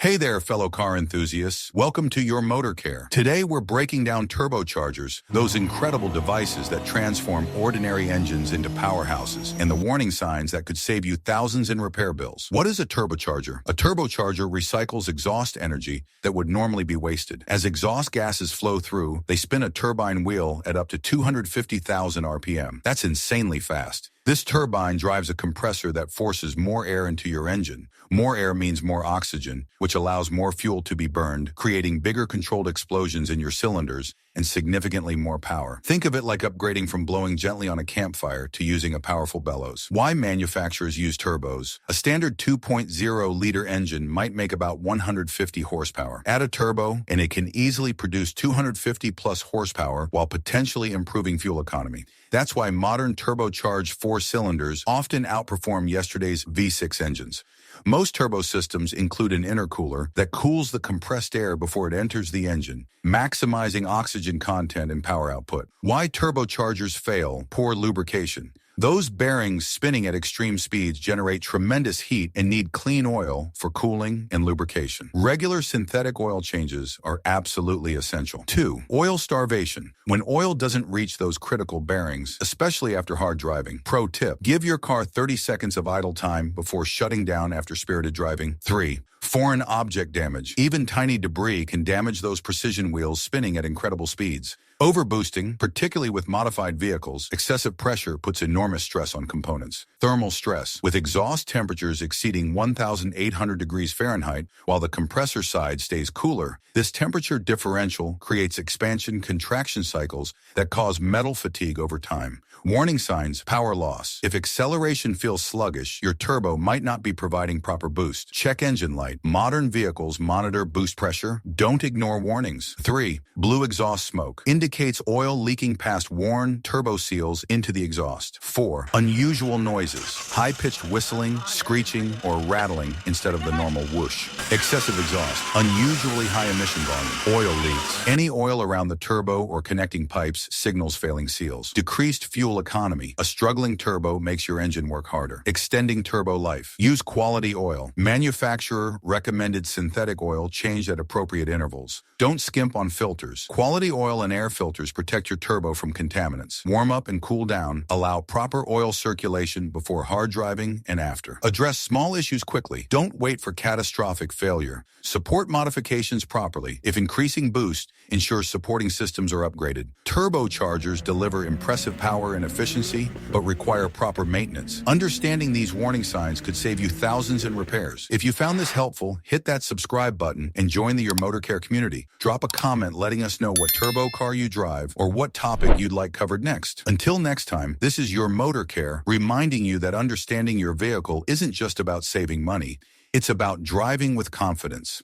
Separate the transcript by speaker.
Speaker 1: Hey there, fellow car enthusiasts. Welcome to YourMotorCare. Today, we're breaking down turbochargers, those incredible devices that transform ordinary engines into powerhouses, and the warning signs that could save you thousands in repair bills. What is a turbocharger? A turbocharger recycles exhaust energy that would normally be wasted. As exhaust gases flow through, they spin a turbine wheel at up to 250,000 RPM. That's insanely fast. This turbine drives a compressor that forces more air into your engine. More air means more oxygen, which allows more fuel to be burned, creating bigger controlled explosions in your cylinders and significantly more power. Think of it like upgrading from blowing gently on a campfire to using a powerful bellows. Why manufacturers use turbos? A standard 2.0-liter engine might make about 150 horsepower. Add a turbo, and it can easily produce 250-plus horsepower while potentially improving fuel economy. That's why modern turbocharged four-cylinders often outperform yesterday's V6 engines. Most turbo systems include an intercooler that cools the compressed air before it enters the engine, maximizing oxygen content and power output. Why turbochargers fail? Poor lubrication. Those bearings spinning at extreme speeds generate tremendous heat and need clean oil for cooling and lubrication. Regular synthetic oil changes are absolutely essential. 2. Oil starvation. When oil doesn't reach those critical bearings, especially after hard driving. Pro tip: give your car 30 seconds of idle time before shutting down after spirited driving. 3. Foreign object damage. Even tiny debris can damage those precision wheels spinning at incredible speeds. Overboosting, particularly with modified vehicles, excessive pressure puts enormous stress on components. Thermal stress. With exhaust temperatures exceeding 1,800 degrees Fahrenheit, while the compressor side stays cooler, this temperature differential creates expansion-contraction cycles that cause metal fatigue over time. Warning signs: power loss. If acceleration feels sluggish, your turbo might not be providing proper boost. Check engine light. Modern vehicles monitor boost pressure. Don't ignore warnings. 3. Blue exhaust smoke. Indicates oil leaking past worn turbo seals into the exhaust. 4. Unusual noises. High-pitched whistling, screeching, or rattling instead of the normal whoosh. Excessive exhaust. Unusually high emission volume. Oil leaks. Any oil around the turbo or connecting pipes signals failing seals. Decreased fuel economy. A struggling turbo makes your engine work harder. Extending turbo life. Use quality oil. Manufacturer recommended synthetic oil changed at appropriate intervals. Don't skimp on filters. Quality oil and air filters protect your turbo from contaminants. Warm up and cool down. Allow proper oil circulation before hard driving and after. Address small issues quickly. Don't wait for catastrophic failure. Support modifications properly. If increasing boost, ensure supporting systems are upgraded. Turbochargers deliver impressive power and efficiency, but require proper maintenance. Understanding these warning signs could save you thousands in repairs. If you found this helpful, hit that subscribe button and join the YourMotorCare community. Drop a comment letting us know what turbo car you drive or what topic you'd like covered next. Until next time, this is YourMotorCare, reminding you that understanding your vehicle isn't just about saving money. It's about driving with confidence.